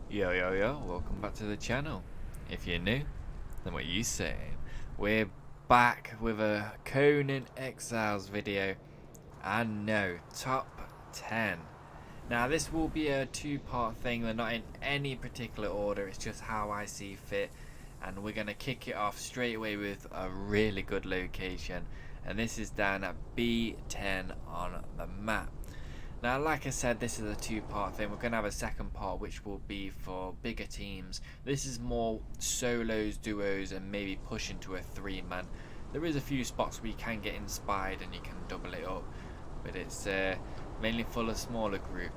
Yo, welcome back to the channel. If you're new, then what you saying? We're back with a Conan Exiles video, and no, top 10. Now this will be a two-part thing, they're not in any particular order, it's just how I see fit, and we're going to kick it off straight away with a really good location, and this is down at B10 on the map. Now, like I said, this is a two-part thing. We're going to have a second part which will be for bigger teams. This is more solos, duos, and maybe push into a three-man. There is a few spots where you can get inspired and you can double it up, but it's mainly full of smaller group.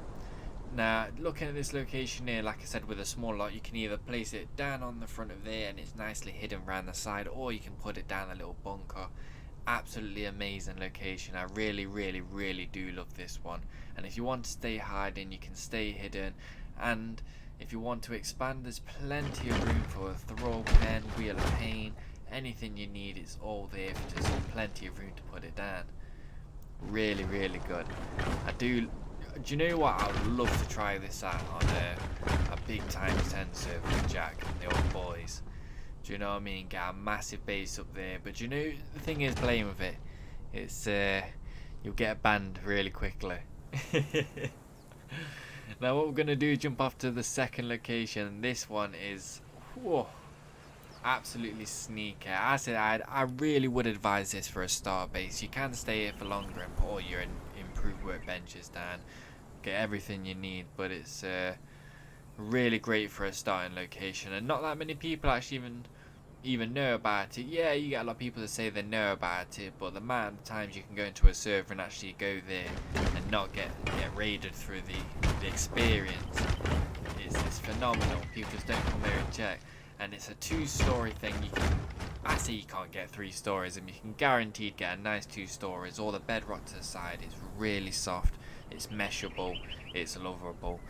Now, looking at this location here, like I said, with a small lot, you can either place it down on the front of there and it's nicely hidden around the side, or you can put it down a little bunker. Absolutely amazing location. I really do love this one, and if you want to stay hiding you can stay hidden, and if you want to expand there's plenty of room for a throw pen, wheel of pain, anything you need, it's all there. There's plenty of room to put it down. Really good. Do you know what, I would love to try this out on a big time 10 server with Jack and the old boys. Do you know what I mean? Get a massive base up there. But you know, the thing is, playing with it, it's you'll get banned really quickly. Now what we're gonna do is jump off to the second location. This one is absolutely sneaky. I said I really would advise this for a start base. You can stay here for longer and put all your improved workbenches down, get everything you need, but it's really great for a starting location, and not that many people actually even know about it. Yeah, you get a lot of people that say they know about it, but the amount of times you can go into a server and actually go there and not get raided through the experience, it's phenomenal. People just don't come here and check. And it's a 2-story thing. I say you can't get 3 stories, and you can guaranteed get a nice 2 stories. All the bedrock to the side is really soft, it's meshable, it's lovable.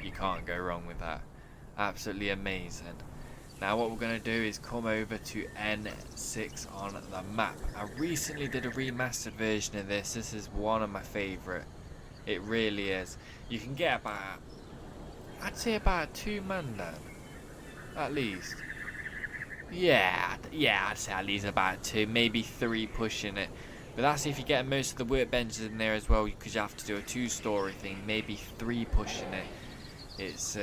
You can't go wrong with that. Absolutely amazing. Now what we're going to do is come over to N6 on the map. I recently did a remastered version of this. This is one of my favourite. It really is. You can get about, I'd say about 2-man down, at least. Yeah, I'd say at least about 2, maybe 3 pushing it. But that's if you get most of the workbenches in there as well, because you have to do a 2-story thing, maybe 3 pushing it. It's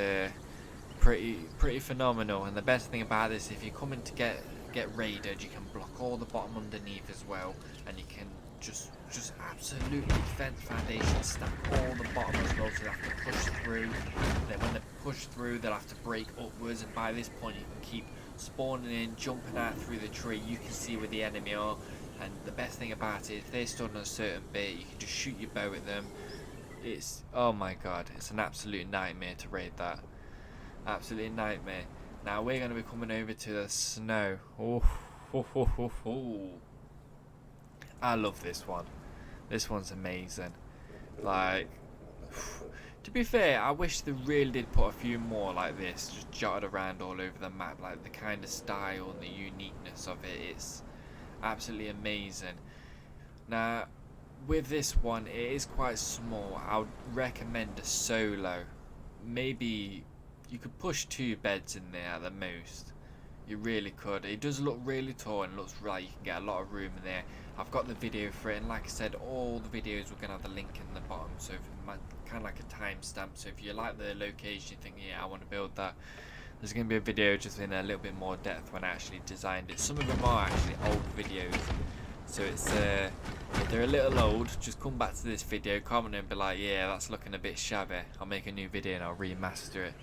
pretty phenomenal, and the best thing about this, if you're coming to get raided, you can block all the bottom underneath as well, and you can just absolutely fence foundation, stack all the bottom as well, so they have to push through. Then when they push through, they'll have to break upwards, and by this point you can keep spawning in, jumping out through the tree. You can see where the enemy are, and the best thing about it, if they stood on a certain bit, you can just shoot your bow at them. It's, oh my god, it's an absolute nightmare to raid that. Absolutely nightmare. Now we're going to be coming over to the snow. I love this one. This one's amazing. Like, to be fair, I wish they really did put a few more like this, just jotted around all over the map. Like the kind of style and the uniqueness of it, it's absolutely amazing. Now with this one, it is quite small. I would recommend a solo. Maybe you could push 2 beds in there at the most. You really could. It does look really tall and looks like you can get a lot of room in there. I've got the video for it, and like I said, all the videos we're going to have the link in the bottom, so kind of like a timestamp. So if you like the location, you think, yeah, I want to build that, there's going to be a video just in a little bit more depth when I actually designed it. Some of them are actually old videos, so it's if they're a little old, just come back to this video, comment and be like, yeah, that's looking a bit shabby. I'll make a new video and I'll remaster it,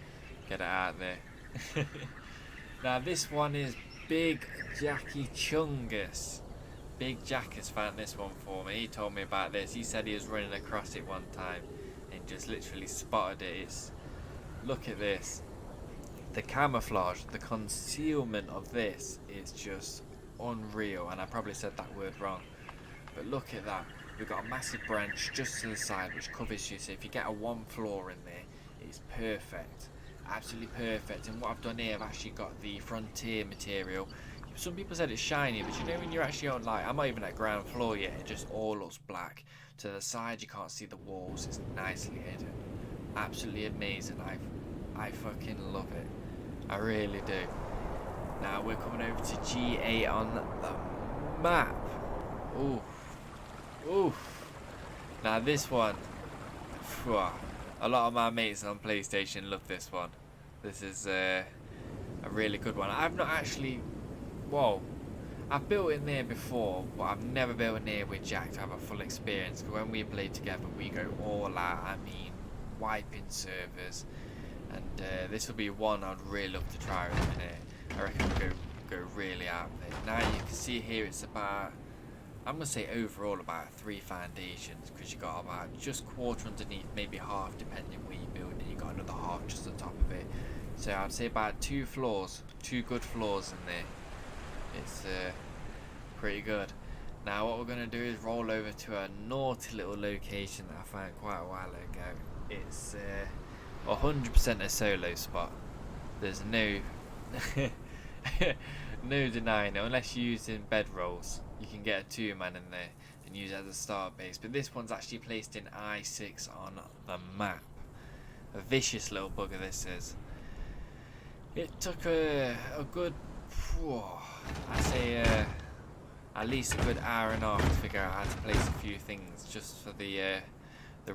get it out there. Now this one is Big Jackie Chungus. Big Jack has found this one for me. He told me about this. He said he was running across it one time and just literally spotted it. It's, look at this. The camouflage, the concealment of this is just unreal, and I probably said that word wrong, but look at that. We've got a massive branch just to the side which covers you, so if you get a 1 floor in there, it's perfect, absolutely perfect. And what I've done here, I've actually got the frontier material. some people said it's shiny, but you know when you're actually on, like, I'm not even at ground floor yet, it just all looks black. To the side you can't see the walls, it's nicely hidden. Absolutely amazing. I fucking love it. I really do. Now we're coming over to G8 on the map. Ooh. Ooh. Now this one, a lot of my mates on PlayStation love this one. This is a really good one. I've not actually, whoa, I've built in there before, but I've never built in there with Jack to have a full experience. Because when we play together, we go all out. I mean, wiping servers, and this will be one I'd really love to try with him in here. I reckon we'll go really out of it. Now you can see here it's about, I'm gonna say overall about 3 foundations, because you got about just quarter underneath, maybe half depending where you build it. You got another half just on top of it. So I'd say about 2 floors, 2 good floors in there. It's pretty good. Now what we're gonna do is roll over to a naughty little location that I found quite a while ago. It's 100% a solo spot. There's no no denying it, unless you're using bedrolls. You can get a 2-man in there and use it as a start base, but this one's actually placed in I6 on the map. A vicious little bugger this is. It took a good, I'd say at least a good hour and a half to figure out how to place a few things just for the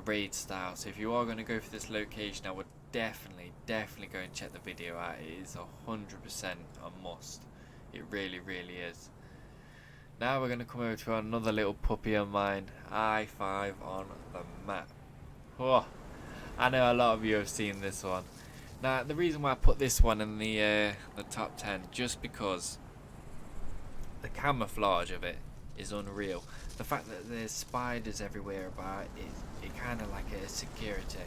raid style. So if you are going to go for this location, I would definitely go and check the video out. It is 100% a must. It really is. Now we're going to come over to another little puppy of mine, I5 on the map. Oh, I know a lot of you have seen this one. Now the reason why I put this one in the top 10, just because the camouflage of it is unreal. The fact that there's spiders everywhere about it kind of like a security.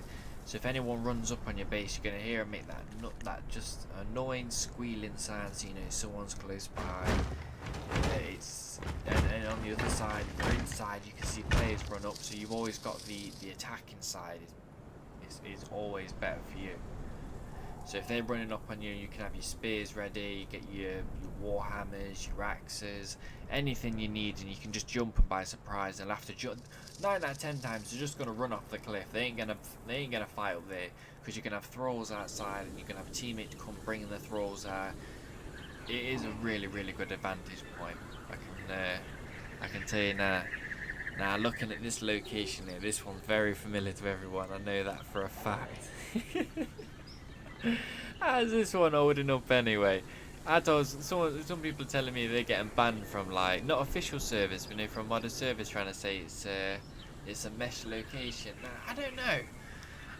So if anyone runs up on your base, you're gonna hear them make that just annoying squealing sound, so you know someone's close by. And on the other side, the right side, you can see players run up. So you've always got the attacking side is always better for you. So if they're running up on you, you can have your spears ready, get your warhammers, your axes, anything you need, and you can just jump them by surprise. And after 9 out of 10 times, they're just gonna run off the cliff. They ain't gonna fight up there, because you can have thralls outside, and you can have a teammate to come bringing the thralls out. It is a really good advantage point. I can tell you now. Now looking at this location here, this one's very familiar to everyone. I know that for a fact. How's this one holding up anyway? I told some people telling me they're getting banned from, like, not official service, but from modern service, trying to say it's a mesh location. Now, I don't know.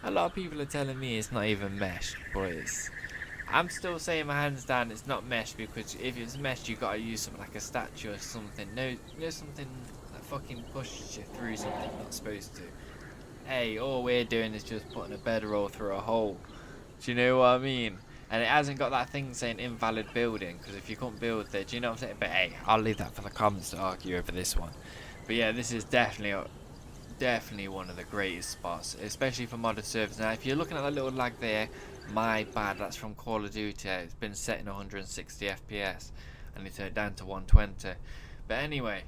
A lot of people are telling me it's not even mesh, but I'm still saying my hands down it's not mesh, because if it's mesh you gotta use something like a statue or something. No, something that fucking pushes you through something you're not supposed to. Hey, all we're doing is just putting a bedroll through a hole. Do you know what I mean? And it hasn't got that thing saying invalid building, because if you couldn't build there, do you know what I'm saying? But hey, I'll leave that for the comments to argue over this one. But yeah, this is definitely one of the greatest spots, especially for modded servers. Now if you're looking at that little lag there, my bad, that's from Call of Duty. It's been set in 160 FPS and it's down to 120. But anyway,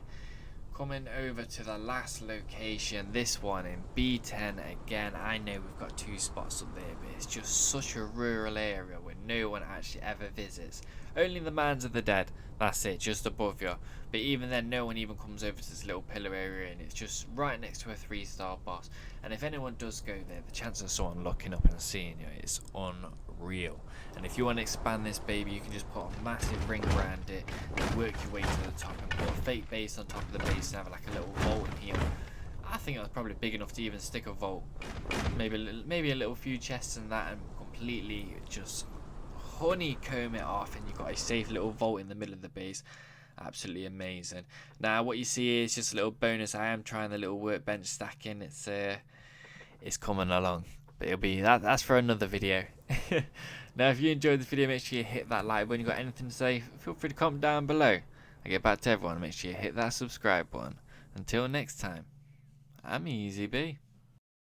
coming over to the last location, this one in B10 again. I know we've got 2 spots up there, but it's just such a rural area where no one actually ever visits. Only the Mounds of the Dead, that's it, just above you. But even then, no one even comes over to this little pillar area, and it's just right next to a 3-star boss. And if anyone does go there, the chance of someone looking up and seeing you is unreal. And if you want to expand this baby, you can just put a massive ring around it and work your way to the top and put a fake base on top of the base and have like a little vault in here. I think that's probably big enough to even stick a vault. Maybe a little few chests and that, and completely just honeycomb it off, and you've got a safe little vault in the middle of the base. Absolutely amazing. Now what you see is just a little bonus. I am trying the little workbench stacking. It's coming along, but it'll be that's for another video. Now if you enjoyed this video, make sure you hit that like button. You got anything to say, feel free to comment down below. I get back to everyone. Make sure you hit that subscribe button. Until next time, I'm EzyB.